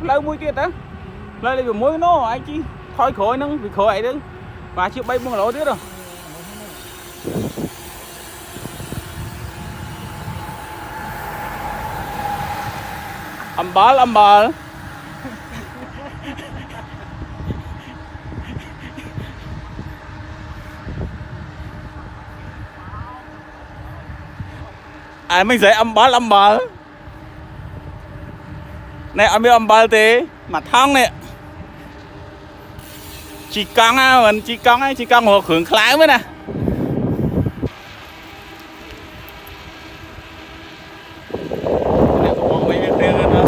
lâu mũi tiệt á lâu đây bị mũi nó anh chi thôi khối nó bị khối ấy đấy và chịu bay buông lỗ tiếp rồi âm bal ai mình dạy âm bal này anh biết âm bal thế mà thang này chỉ căng á mình chỉ căng một hướng khái mới nè này có mấy cái tiền nữa